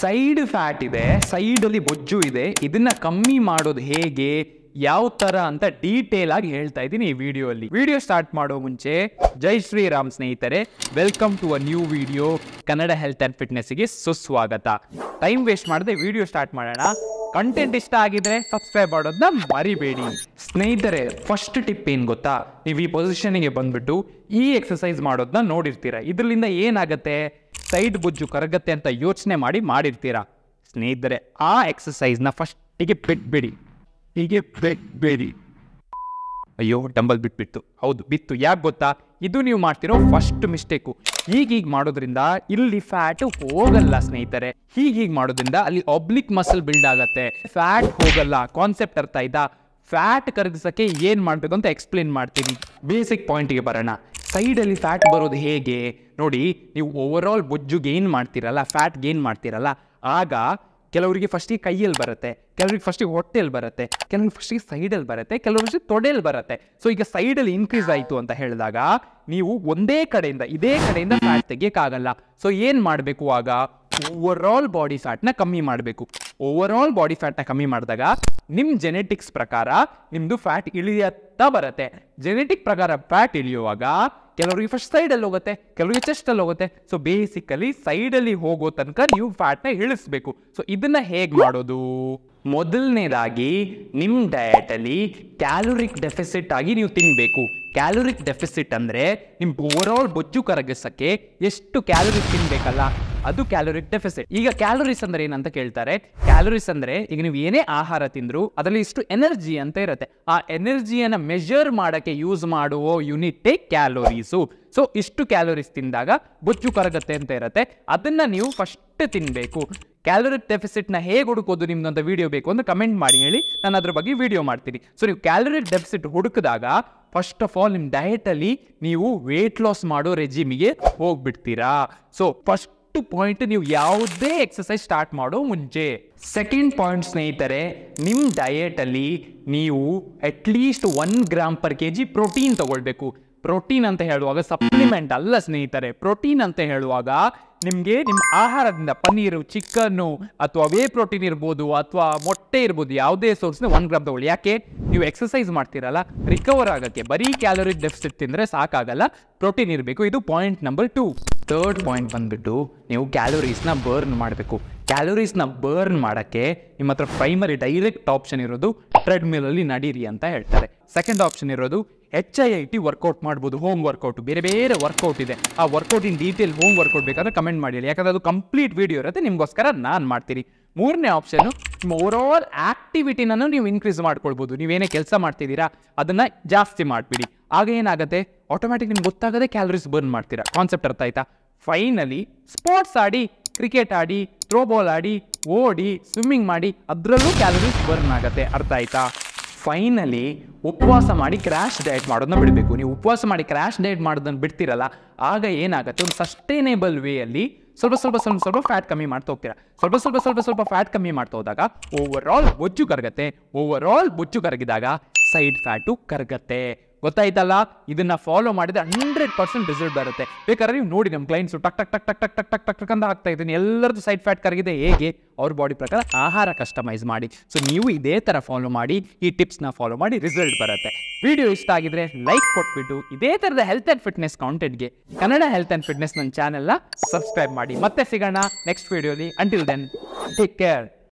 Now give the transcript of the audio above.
Side fat ಇದೆ, ಸೈಡಲ್ಲಿ ಬೊಜ್ಜು ಇದೆ, ಇದನ್ನ ಕಮ್ಮಿ ಮಾಡೋದು ಹೇಗೆ, ಯಾವ ತರ ಅಂತ ಡೀಟೇಲ್ ಆಗಿ ಹೇಳ್ತಾ ಇದ್ದೀನಿ ಈ ವಿಡಿಯೋಲ್ಲಿ. ವಿಡಿಯೋ ಸ್ಟಾರ್ಟ್ ಮಾಡೋ ಮುಂಚೆ ಜೈ ಶ್ರೀರಾಮ್ ಸ್ನೇಹಿತರೆ, welcome to a new video. Kannada health and ಫಿಟ್ನೆಸ್ಗೆ ಸುಸ್ವಾಗತ. ಟೈಮ್ ವೇಸ್ಟ್ ಮಾಡದೆ ವಿಡಿಯೋ ಸ್ಟಾರ್ಟ್ ಮಾಡೋಣ. ಕಂಟೆಂಟ್ ಇಷ್ಟ ಆಗಿದ್ರೆ ಸಬ್ಸ್ಕ್ರೈಬ್ ಮಾಡೋದನ್ನ ಮರಿಬೇಡಿ ಸ್ನೇಹಿತರೆ. ಫಸ್ಟ್ ಟಿಪ್ ಏನ್ ಗೊತ್ತಾ, ನೀವು ಈ ಪೊಸಿಷನ್ಗೆ ಬಂದ್ಬಿಟ್ಟು ಈ ಎಕ್ಸಸೈಸ್ ಮಾಡೋದನ್ನ ನೋಡಿರ್ತೀರ. ಇದರಿಂದ ಏನಾಗತ್ತೆ, ಸೈಡ್ ಬೊಜ್ಜು ಕರಗತ್ತೆ ಅಂತ ಯೋಚನೆ ಮಾಡಿರ್ತೀರಾ ಸ್ನೇಹಿತರೆ. ಆ ಎಕ್ಸಸೈಸ್ನ ಫಸ್ಟಿಗೆ ಬಿಟ್ಬಿಡಿ, ಹೀಗೆ ಬಿಟ್ಬೇಡಿ. ಅಯ್ಯೋ ಡಂಬಲ್ ಬಿಟ್ಬಿಟ್ಟು, ಹೌದು ಬಿತ್ತು. ಯಾಕೆ ಗೊತ್ತಾ, ಇದು ನೀವು ಮಾಡ್ತಿರೋ ಫಸ್ಟ್ ಮಿಸ್ಟೇಕು. ಹೀಗೀಗ ಮಾಡೋದ್ರಿಂದ ಇಲ್ಲಿ ಫ್ಯಾಟ್ ಹೋಗಲ್ಲ ಸ್ನೇಹಿತರೆ. ಹೀಗೀಗ ಮಾಡೋದ್ರಿಂದ ಅಲ್ಲಿ ಒಬ್ಲಿಕ್ ಮಸಲ್ ಬಿಲ್ಡ್ ಆಗತ್ತೆ, ಫ್ಯಾಟ್ ಹೋಗಲ್ಲ. ಕಾನ್ಸೆಪ್ಟ್ ಅರ್ಥ ಆಯ್ತಾ? ಫ್ಯಾಟ್ ಕರಗಿಸಕ್ಕೆ ಏನ್ ಮಾಡ್ಬೇಕು ಅಂತ ಎಕ್ಸ್ಪ್ಲೇನ್ ಮಾಡ್ತೀನಿ. ಬೇಸಿಕ್ ಪಾಯಿಂಟ್ಗೆ ಬರೋಣ. ಸೈಡಲ್ಲಿ ಫ್ಯಾಟ್ ಬರೋದು ಹೇಗೆ ನೋಡಿ. ನೀವು ಓವರ್ ಆಲ್ ಬೊಜ್ಜು ಗೇನ್ ಮಾಡ್ತೀರಲ್ಲ, ಫ್ಯಾಟ್ ಗೇನ್ ಮಾಡ್ತೀರಲ್ಲ, ಆಗ ಕೆಲವರಿಗೆ ಫಸ್ಟಿಗೆ ಕೈಯಲ್ಲಿ ಬರುತ್ತೆ, ಕೆಲವರಿಗೆ ಫಸ್ಟಿಗೆ ಹೊಟ್ಟೆಯಲ್ಲಿ ಬರುತ್ತೆ, ಕೆಲವರಿಗೆ ಫಸ್ಟಿಗೆ ಸೈಡಲ್ಲಿ ಬರುತ್ತೆ, ಕೆಲವರಿಗೆ ತೊಡೆಯಲ್ಲಿ ಬರುತ್ತೆ. ಸೊ ಈಗ ಸೈಡಲ್ಲಿ ಇನ್ಕ್ರೀಸ್ ಆಯಿತು ಅಂತ ಹೇಳಿದಾಗ ನೀವು ಇದೇ ಕಡೆಯಿಂದ ಫ್ಯಾಟ್ ತೆಗಿಯೋಕ್ಕಾಗಲ್ಲ. ಸೊ ಏನು ಮಾಡಬೇಕು, ಆಗ ಓವರ್ ಆಲ್ ಬಾಡಿ ಫ್ಯಾಟ್ನ ಕಮ್ಮಿ ಮಾಡಬೇಕು. ಓವರ್ ಆಲ್ ಬಾಡಿ ಫ್ಯಾಟ್ನ ಕಮ್ಮಿ ಮಾಡಿದಾಗ ನಿಮ್ಮ ಜೆನೆಟಿಕ್ಸ್ ಪ್ರಕಾರ ನಿಮ್ಮದು ಫ್ಯಾಟ್ ಇಳಿಯತ್ತಾ ಬರುತ್ತೆ. ಜೆನೆಟಿಕ್ ಪ್ರಕಾರ ಫ್ಯಾಟ್ ಇಳಿಯುವಾಗ ಕೆಲವರಿಗೆ ಫಸ್ಟ್ ಸೈಡಲ್ಲಿ ಹೋಗುತ್ತೆ, ಕೆಲವರಿಗೆ ಚೆಸ್ಟಲ್ಲಿ ಹೋಗುತ್ತೆ. ಸೊ ಬೇಸಿಕಲಿ ಸೈಡಲ್ಲಿ ಹೋಗೋ ತನಕ ನೀವು ಫ್ಯಾಟ್ನ ಇಳಿಸ್ಬೇಕು. ಸೊ ಇದನ್ನ ಹೇಗೆ ಮಾಡೋದು? ಮೊದಲನೇದಾಗಿ ನಿಮ್ಮ ಡಯಟಲ್ಲಿ ಕ್ಯಾಲೋರಿಕ್ ಡೆಫಿಸಿಟ್ ಆಗಿ ನೀವು ತಿನ್ನಬೇಕು. ಕ್ಯಾಲೋರಿಕ್ ಡೆಫಿಸಿಟ್ ಅಂದರೆ ನಿಮ್ಮ ಓವರ್ ಆಲ್ ಬೊಜ್ಜು ಕರಗಿಸಕ್ಕೆ ಎಷ್ಟು ಕ್ಯಾಲೋರೀಸ್ ತಿನ್ಬೇಕಲ್ಲ, ಅದು ಕ್ಯಾಲೋರಿಕ್ ಡೆಫಿಸಿಟ್. ಈಗ ಕ್ಯಾಲೋರೀಸ್ ಅಂದ್ರೆ ಏನಂತ ಕೇಳ್ತಾರೆ. ಕ್ಯಾಲೋರೀಸ್ ಅಂದ್ರೆ ಈಗ ನೀವು ಏನೇ ಆಹಾರ ತಿಂದ್ರು ಅದರಲ್ಲಿ ಇಷ್ಟು ಎನರ್ಜಿ ಅಂತ ಇರುತ್ತೆ. ಆ ಎನರ್ಜಿಯನ್ನು ಮೆಜರ್ ಮಾಡಕ್ಕೆ ಯೂಸ್ ಮಾಡುವ ಯೂನಿಟೇ ಕ್ಯಾಲೋರೀಸು. ಸೊ ಇಷ್ಟು ಕ್ಯಾಲೋರೀಸ್ ತಿಂದಾಗ ಬೊಜ್ಜು ಕರಗತ್ತೆ ಅಂತ ಇರುತ್ತೆ. ಅದನ್ನ ನೀವು ಫಸ್ಟ್ ತಿನ್ಬೇಕು. ಕ್ಯಾಲೋರಿಕ್ ಡೆಫಿಸಿಟ್ನ ಹೇಗೆ ಹುಡುಕೋದು ನಿಮ್ದಂತ ವಿಡಿಯೋ ಬೇಕು ಅಂತ ಕಮೆಂಟ್ ಮಾಡಿ ಹೇಳಿ, ನಾನು ಅದ್ರ ಬಗ್ಗೆ ವಿಡಿಯೋ ಮಾಡ್ತೀನಿ. ಸೊ ನೀವು ಕ್ಯಾಲೋರಿಕ್ ಡೆಫಿಸಿಟ್ ಹುಡುಕಿದಾಗ ಫಸ್ಟ್ ಆಫ್ ಆಲ್ ನಿಮ್ಮ ಡಯಟಲ್ಲಿ ನೀವು ವೇಟ್ ಲಾಸ್ ಮಾಡೋ ರೆಜಿಮಿಗೆ ಹೋಗ್ಬಿಡ್ತೀರಾ. ಸೊ ಫಸ್ಟ್ ಪಾಯಿಂಟ್, ನೀವು ಯಾವುದೇ ಎಕ್ಸಸೈಸ್ ಸ್ಟಾರ್ಟ್ ಮಾಡೋ ಮುಂಚೆ. ಸೆಕೆಂಡ್ ಪಾಯಿಂಟ್ ಸ್ನೇಹಿತರೆ, ನಿಮ್ಮ ಡಯಟಲ್ಲಿ ನೀವು at least 1 gram per kg protein ತಗೊಳ್ಬೇಕು. ಪ್ರೋಟೀನ್ ಅಂತ ಹೇಳುವಾಗ ಸಪ್ಲಿಮೆಂಟ್ ಅಲ್ಲ ಸ್ನೇಹಿತರೆ. ಪ್ರೋಟೀನ್ ಅಂತ ಹೇಳುವಾಗ ನಿಮಗೆ ನಿಮ್ಮ ಆಹಾರದಿಂದ ಪನ್ನೀರು, ಚಿಕನ್ನು ಅಥವಾ ವೇ ಪ್ರೋಟೀನ್ ಇರ್ಬೋದು ಅಥವಾ ಮೊಟ್ಟೆ ಇರ್ಬೋದು, ಯಾವುದೇ ಸೋರ್ಸ್ನ 1 ಗ್ರಾಮ್ ತಗೊಳ್ಳಿ. ಯಾಕೆ, ನೀವು ಎಕ್ಸಸೈಸ್ ಮಾಡ್ತೀರಲ್ಲ, ರಿಕವರ್ ಆಗೋಕ್ಕೆ ಬರೀ ಕ್ಯಾಲೋರಿಕ್ ಡೆಫಿಸಿಟ್ ತಿಂದರೆ ಸಾಕಾಗಲ್ಲ, ಪ್ರೋಟೀನ್ ಇರಬೇಕು. ಇದು ಪಾಯಿಂಟ್ ನಂಬರ್ 2. ಥರ್ಡ್ ಪಾಯಿಂಟ್ ಬಂದ್ಬಿಟ್ಟು ನೀವು ಕ್ಯಾಲೋರೀಸ್ನ ಬರ್ನ್ ಮಾಡಬೇಕು. ಕ್ಯಾಲೋರೀಸ್ನ ಬರ್ನ್ ಮಾಡೋಕ್ಕೆ ನಿಮ್ಮ ಹತ್ರ ಪ್ರೈಮರಿ ಡೈರೆಕ್ಟ್ ಆಪ್ಷನ್ ಇರೋದು ಟ್ರೆಡ್ಮಿಲಲ್ಲಿ ನಡೀರಿ ಅಂತ ಹೇಳ್ತಾರೆ. ಸೆಕೆಂಡ್ ಆಪ್ಷನ್ ಇರೋದು HIIT ವರ್ಕೌಟ್ ಮಾಡ್ಬೋದು. ಹೋಮ್ ವರ್ಕೌಟ್, ಬೇರೆ ಬೇರೆ ವರ್ಕೌಟ್ ಇದೆ. ಆ workout in detail home workout ಬೇಕಾದ್ರೆ ಕಮೆಂಟ್ ಮಾಡಿ, ಯಾಕಂದ್ರೆ ಅದು ಕಂಪ್ಲೀಟ್ ವಿಡಿಯೋ ಇರುತ್ತೆ, ನಿಮಗೋಸ್ಕರ ನಾನು ಮಾಡ್ತೀನಿ. ಮೂರನೇ ಆಪ್ಷನ್, ನಿಮ್ಮ ಓವರ್ ಆಲ್ ಆಕ್ಟಿವಿಟಿನೂ ನೀವು ಇನ್ಕ್ರೀಸ್ ಮಾಡ್ಕೊಳ್ಬೋದು. ನೀವೇನೇ ಕೆಲಸ ಮಾಡ್ತಿದ್ದೀರಾ ಅದನ್ನ ಜಾಸ್ತಿ ಮಾಡಿಬಿಡಿ. ಆಗ ಏನಾಗುತ್ತೆ, ಆಟೋಮ್ಯಾಟಿಕ್ ನಿಮ್ಗೆ ಗೊತ್ತಾಗದೆ ಕ್ಯಾಲೋರೀಸ್ ಬರ್ನ್ ಮಾಡ್ತೀರಾ. ಕಾನ್ಸೆಪ್ಟ್ ಅರ್ಥ ಆಯ್ತಾ? ಫೈನಲಿ ಸ್ಪೋರ್ಟ್ಸ್ ಆಡಿ, ಕ್ರಿಕೆಟ್ ಆಡಿ, ಥ್ರೋಬಾಲ್ ಆಡಿ, ಓಡಿ, ಸ್ವಿಮ್ಮಿಂಗ್ ಮಾಡಿ, ಅದರಲ್ಲೂ ಕ್ಯಾಲೋರೀಸ್ ಬರ್ನ್ ಆಗುತ್ತೆ. ಅರ್ಥ ಆಯ್ತಾ? ಫೈನಲಿ ಉಪವಾಸ ಮಾಡಿ ಕ್ರ್ಯಾಶ್ ಡಯಟ್ ಮಾಡೋದನ್ನ ಬಿಡಬೇಕು. ನೀವು ಉಪವಾಸ ಮಾಡಿ ಕ್ರ್ಯಾಶ್ ಡಯಟ್ ಮಾಡೋದನ್ನ ಬಿಡ್ತೀರಲ್ಲ, ಆಗ ಏನಾಗುತ್ತೆ, ಒಂದು ಸಸ್ಟೈನೇಬಲ್ ವೇಯಲ್ಲಿ ಸ್ವಲ್ಪ ಫ್ಯಾಟ್ ಕಮ್ಮಿ ಮಾಡ್ತಾ ಹೋಗ್ತೀರಾ. ಸ್ವಲ್ಪ ಫ್ಯಾಟ್ ಕಮ್ಮಿ ಮಾಡ್ತಾ ಹೋದಾಗ ಓವರ್ ಆಲ್ ಬೊಜ್ಜು ಕರಗತ್ತೆ. ಓವರ್ ಆಲ್ ಬೊಜ್ಜು ಕರಗಿದಾಗ ಸೈಡ್ ಫ್ಯಾಟು ಕರಗತ್ತೆ. ಗೊತ್ತಾಯ್ತಲ್ಲ? ಇದನ್ನ ಫಾಲೋ ಮಾಡಿದ್ರೆ 100% ರಿಸಲ್ಟ್ ಬರುತ್ತೆ. ಬೇಕಾದ್ರೆ ನೀವು ನೋಡಿ, ನಮ್ಮ ಕ್ಲೈಂಟ್ಸು ಟಕ್ ಟಕ್ ಟಕ್ ಟಕ್ ಟಕ್ ಟಕ್ ಟಕ್ ಟಕ್ ಅಂತ ಆಗ್ತಾ ಇದ್ದೀನಿ. ಎಲ್ಲರದ್ದು ಸೈಡ್ ಫ್ಯಾಟ್ ಕರಗಿದೆ. ಹೇಗೆ? ಅವ್ರ ಬಾಡಿ ಪ್ರಕಾರ ಆಹಾರ ಕಸ್ಟಮೈಸ್ ಮಾಡಿ. ಸೊ ನೀವು ಇದೇ ಥರ ಫಾಲೋ ಮಾಡಿ, ಈ ಟಿಪ್ಸ್ನ ಫಾಲೋ ಮಾಡಿ, ರಿಸಲ್ಟ್ ಬರುತ್ತೆ. ವಿಡಿಯೋ ಇಷ್ಟ ಆಗಿದ್ರೆ ಲೈಕ್ ಕೊಟ್ಬಿಟ್ಟು ಇದೇ ಥರದ ಹೆಲ್ತ್ ಆ್ಯಂಡ್ ಫಿಟ್ನೆಸ್ ಕಾಂಟೆಂಟ್ಗೆ ಕನ್ನಡ ಹೆಲ್ತ್ ಆ್ಯಂಡ್ ಫಿಟ್ನೆಸ್ ನನ್ನ ಚಾನೆಲ್ನ ಸಬ್ಸ್ಕ್ರೈಬ್ ಮಾಡಿ. ಮತ್ತೆ ಸಿಗೋಣ ನೆಕ್ಸ್ಟ್ ವಿಡಿಯೋಲಿ. Until then take care.